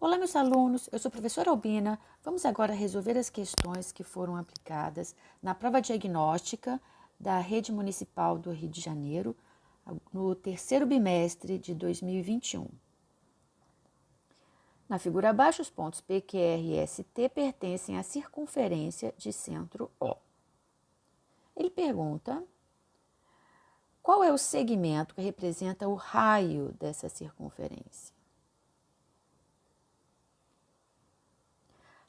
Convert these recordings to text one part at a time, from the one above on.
Olá, meus alunos, eu sou a professora Albina. Vamos agora resolver as questões que foram aplicadas na prova diagnóstica da Rede Municipal do Rio de Janeiro no terceiro bimestre de 2021. Na figura abaixo, os pontos P, Q, R e S, T pertencem à circunferência de centro O. Ele pergunta: qual é o segmento que representa o raio dessa circunferência?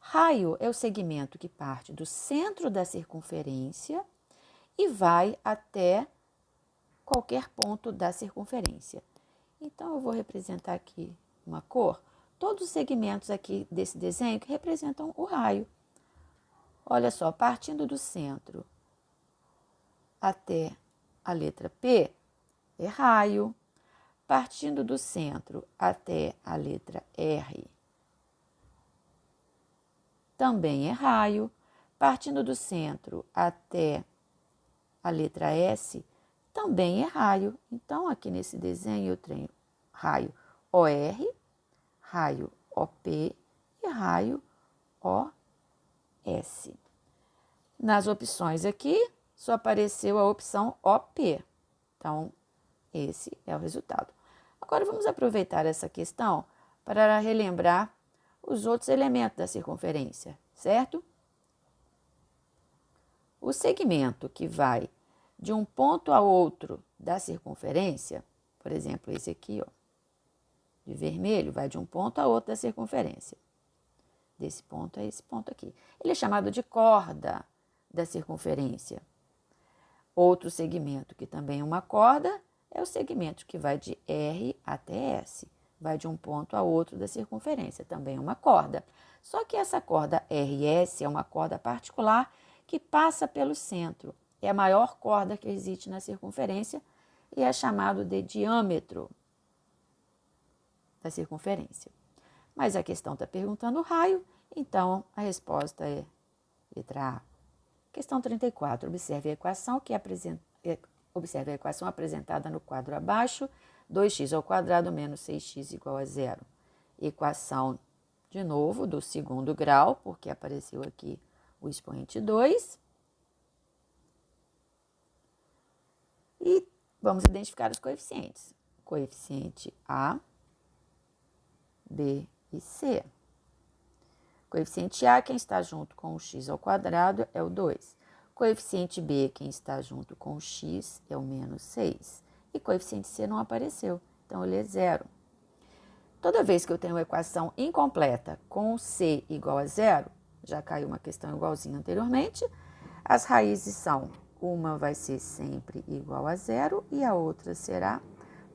Raio é o segmento que parte do centro da circunferência e vai até qualquer ponto da circunferência. Então, eu vou representar aqui uma cor, todos os segmentos aqui desse desenho que representam o raio. Olha só, partindo do centro até a letra P é raio, partindo do centro até a letra R também é raio, partindo do centro até a letra S também é raio. Então, aqui nesse desenho eu tenho raio OR, raio OP e raio OS. Nas opções aqui, só apareceu a opção OP. Então, esse é o resultado. Agora, vamos aproveitar essa questão para relembrar os outros elementos da circunferência, certo? O segmento que vai de um ponto a outro da circunferência, por exemplo, esse aqui, ó, de vermelho, vai de um ponto a outro da circunferência. Desse ponto a esse ponto aqui. Ele é chamado de corda da circunferência. Outro segmento que também é uma corda é o segmento que vai de R até S. Vai de um ponto a outro da circunferência, também é uma corda. Só que essa corda RS é uma corda particular que passa pelo centro. É a maior corda que existe na circunferência e é chamado de diâmetro da circunferência. Mas a questão está perguntando o raio, então a resposta é letra A. Questão 34. Observe a equação Observe a equação apresentada no quadro abaixo, 2x² menos 6x igual a zero. Equação, de novo, do segundo grau, porque apareceu aqui o expoente 2. E vamos identificar os coeficientes. Coeficiente A, B e C. Coeficiente A, quem está junto com o x² é o 2. Coeficiente B, quem está junto com o x, é o menos 6. E coeficiente C não apareceu, então ele é zero. Toda vez que eu tenho uma equação incompleta com C igual a zero, já caiu uma questão igualzinha anteriormente, as raízes são, uma vai ser sempre igual a zero e a outra será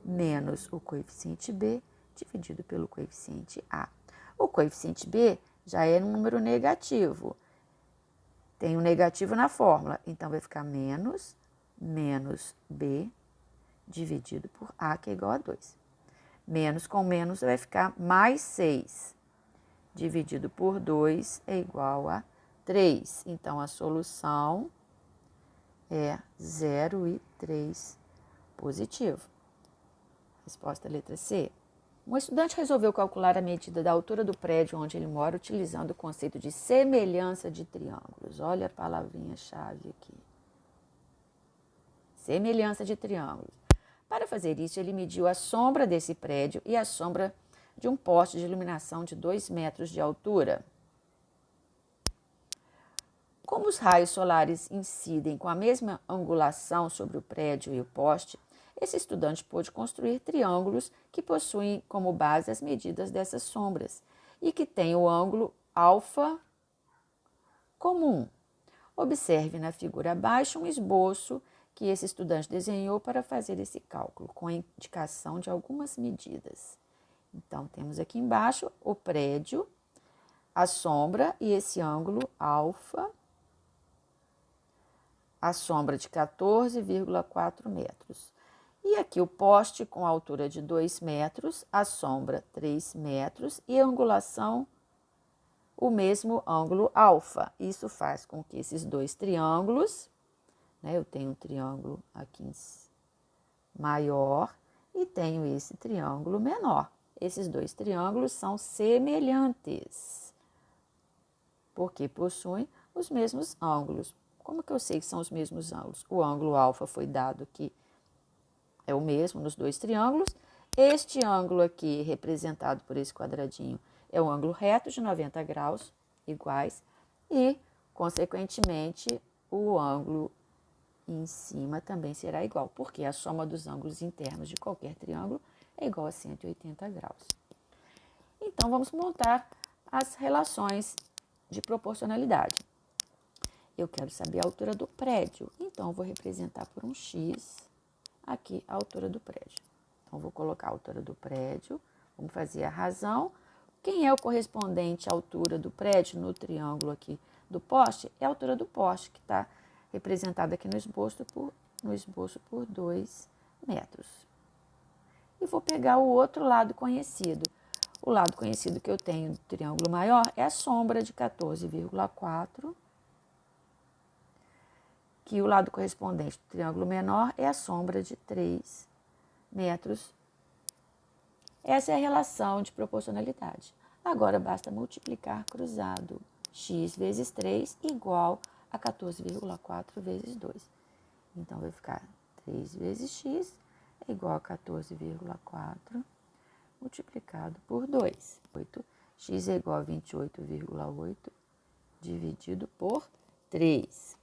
menos o coeficiente B dividido pelo coeficiente A. O coeficiente B já é um número negativo. Tem um negativo na fórmula, então vai ficar menos B dividido por A, que é igual a 2. Menos com menos vai ficar mais 6, dividido por 2 é igual a 3. Então, a solução é 0,3 positivo. Resposta letra C. Um estudante resolveu calcular a medida da altura do prédio onde ele mora utilizando o conceito de semelhança de triângulos. Olha a palavrinha-chave aqui. Semelhança de triângulos. Para fazer isso, ele mediu a sombra desse prédio e a sombra de um poste de iluminação de 2 metros de altura. Como os raios solares incidem com a mesma angulação sobre o prédio e o poste, esse estudante pôde construir triângulos que possuem como base as medidas dessas sombras e que têm o ângulo alfa comum. Observe na figura abaixo um esboço que esse estudante desenhou para fazer esse cálculo, com a indicação de algumas medidas. Então, temos aqui embaixo o prédio, a sombra e esse ângulo alfa, a sombra de 14,4 metros. E aqui o poste com altura de 2 metros, a sombra 3 metros e a angulação o mesmo ângulo alfa. Isso faz com que esses dois triângulos, eu tenho um triângulo aqui maior e tenho esse triângulo menor. esses dois triângulos são semelhantes, porque possuem os mesmos ângulos. Como que eu sei que são os mesmos ângulos? O ângulo alfa foi dado que é o mesmo nos dois triângulos. Este ângulo aqui, representado por esse quadradinho, é um ângulo reto de 90 graus, iguais, e, consequentemente, o ângulo em cima também será igual, porque a soma dos ângulos internos de qualquer triângulo é igual a 180 graus. Então, vamos montar as relações de proporcionalidade. Eu quero saber a altura do prédio, então eu vou representar por um X aqui a altura do prédio. Então, vou colocar a altura do prédio, vamos fazer a razão. Quem é o correspondente à altura do prédio no triângulo aqui do poste? É a altura do poste, que está representada aqui no esboço por 2 metros. E vou pegar o outro lado conhecido. O lado conhecido que eu tenho do triângulo maior é a sombra de 14,4, que o lado correspondente do triângulo menor é a sombra de 3 metros. Essa é a relação de proporcionalidade. Agora, basta multiplicar cruzado. X vezes 3 igual a 14,4 vezes 2. Então, vai ficar 3 vezes x é igual a 14,4 multiplicado por 2. 8. X é igual a 28,8 dividido por 3.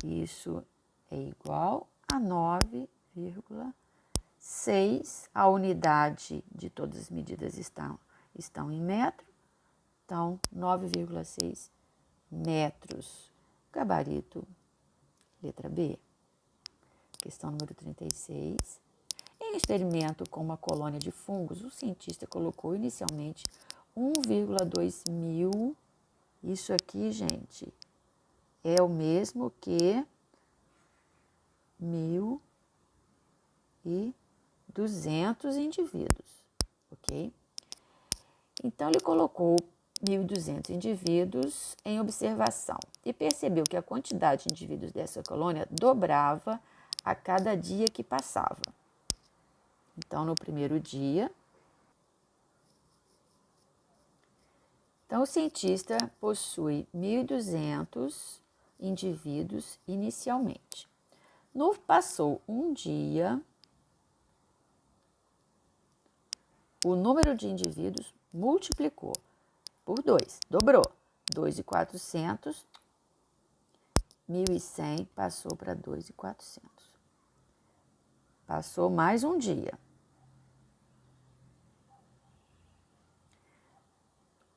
Isso é igual a 9,6. A unidade de todas as medidas estão em metro. Então, 9,6 metros. Gabarito, letra B. Questão número 36. Em experimento com uma colônia de fungos, o cientista colocou inicialmente 1,2 mil. Isso aqui, gente, é o mesmo que 1.200 indivíduos, ok? Então, ele colocou 1.200 indivíduos em observação e percebeu que a quantidade de indivíduos dessa colônia dobrava a cada dia que passava. Então, no primeiro dia, o cientista possui 1.200 indivíduos inicialmente. Passou um dia, o número de indivíduos multiplicou por 2, dobrou. 2.400, 1.100 passou para 2.400. Passou mais um dia.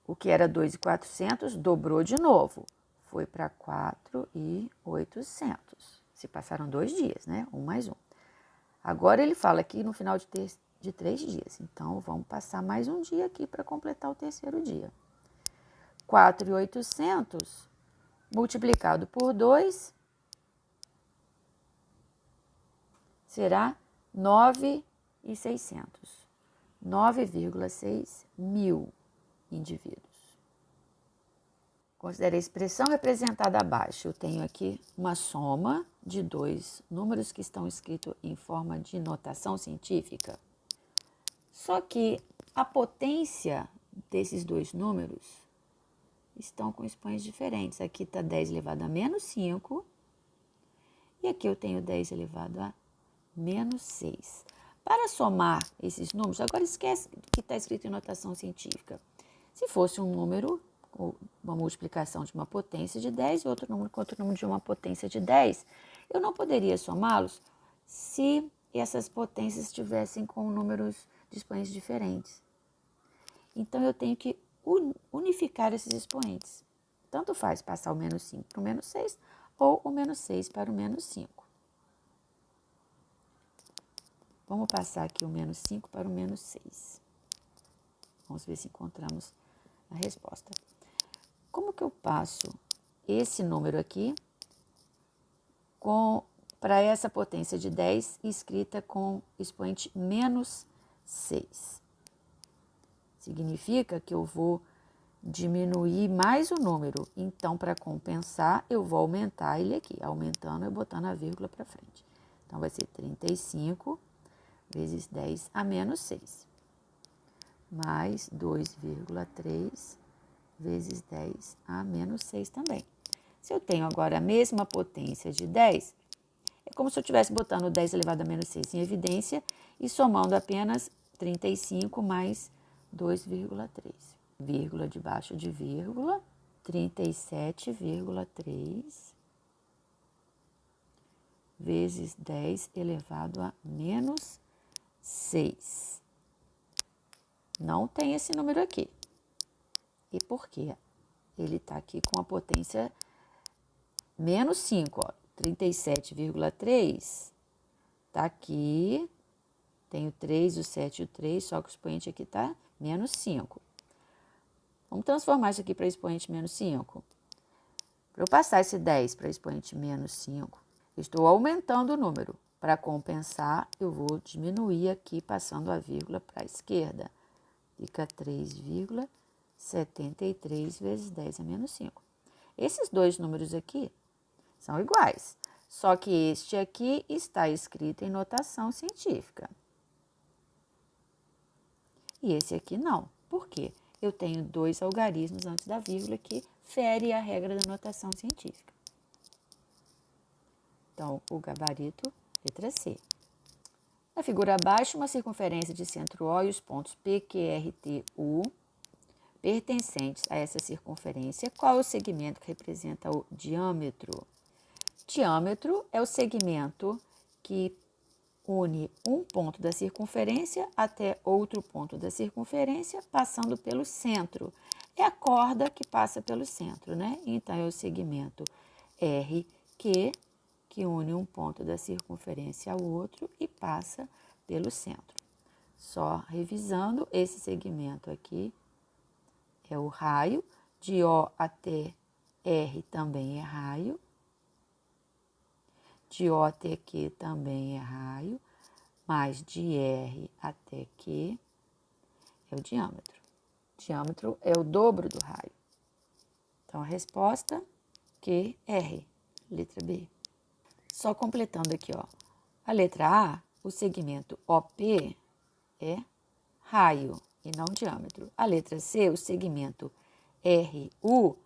O que era 2.400 dobrou de novo. Foi para 4.800. Se passaram 2 dias, né? 1 mais 1. Agora ele fala aqui no final de 3 dias. Então, vamos passar mais um dia aqui para completar o terceiro dia. 4.800 multiplicado por 2 será 9.600. 9,6 mil indivíduos. Considere a expressão representada abaixo. Eu tenho aqui uma soma de 2 números que estão escritos em forma de notação científica. Só que a potência desses 2 números estão com expoentes diferentes. Aqui está 10 elevado a menos 5 e aqui eu tenho 10 elevado a menos 6. Para somar esses números, agora esquece que está escrito em notação científica. Se fosse um número, uma multiplicação de uma potência de 10 e outro número com outro número de uma potência de 10, eu não poderia somá-los se essas potências estivessem com números de expoentes diferentes. Então, eu tenho que unificar esses expoentes. Tanto faz passar o menos 5 para o menos 6 ou o menos 6 para o menos 5. Vamos passar aqui o menos 5 para o menos 6. Vamos ver se encontramos a resposta. Como que eu passo esse número aqui para essa potência de 10 escrita com expoente menos 6? Significa que eu vou diminuir mais o número. Então, para compensar, eu vou aumentar ele aqui. Aumentando e botando a vírgula para frente. Então, vai ser 35 vezes 10 a menos 6, mais 2,3 vezes 10 a menos 6 também. Se eu tenho agora a mesma potência de 10, é como se eu estivesse botando 10 elevado a menos 6 em evidência e somando apenas 35 mais 2,3. Vírgula debaixo de vírgula, 37,3 vezes 10 elevado a menos 6. Não tem esse número aqui. E por quê? Ele está aqui com a potência menos 5, ó. 37,3 está aqui. Tem o 3, o 7 e o 3, só que o expoente aqui está menos 5. Vamos transformar isso aqui para expoente menos 5. Para eu passar esse 10 para expoente menos 5, eu estou aumentando o número. Para compensar, eu vou diminuir aqui, passando a vírgula para a esquerda. Fica 3,73 vezes 10 a menos 5. Esses dois números aqui são iguais, só que este aqui está escrito em notação científica. E esse aqui não. Por quê? Eu tenho dois algarismos antes da vírgula que fere a regra da notação científica. Então, o gabarito, letra C. Na figura abaixo, uma circunferência de centro O e os pontos P, Q, R, T, U, pertencentes a essa circunferência, qual é o segmento que representa o diâmetro? Diâmetro é o segmento que une um ponto da circunferência até outro ponto da circunferência, passando pelo centro. É a corda que passa pelo centro, né? Então, é o segmento RQ, que une um ponto da circunferência ao outro e passa pelo centro. Só revisando, esse segmento aqui é o raio, de O até R também é raio, de O até Q também é raio, mas de R até Q é o diâmetro. O diâmetro é o dobro do raio. Então, a resposta, QR, letra B. Só completando aqui, ó. A letra A, o segmento OP é raio e não diâmetro. A letra C, o segmento RU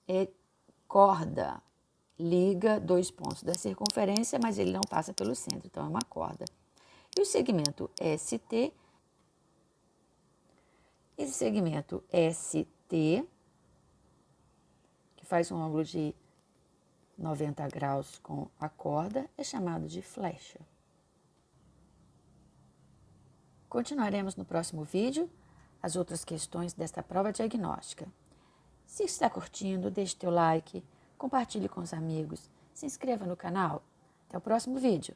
é corda. Liga dois pontos da circunferência, mas ele não passa pelo centro, então é uma corda. E o segmento ST, esse segmento ST, que faz um ângulo de 90 graus com a corda, é chamado de flecha. Continuaremos no próximo vídeo as outras questões desta prova diagnóstica. Se está curtindo, deixe teu like, compartilhe com os amigos, se inscreva no canal. Até o próximo vídeo.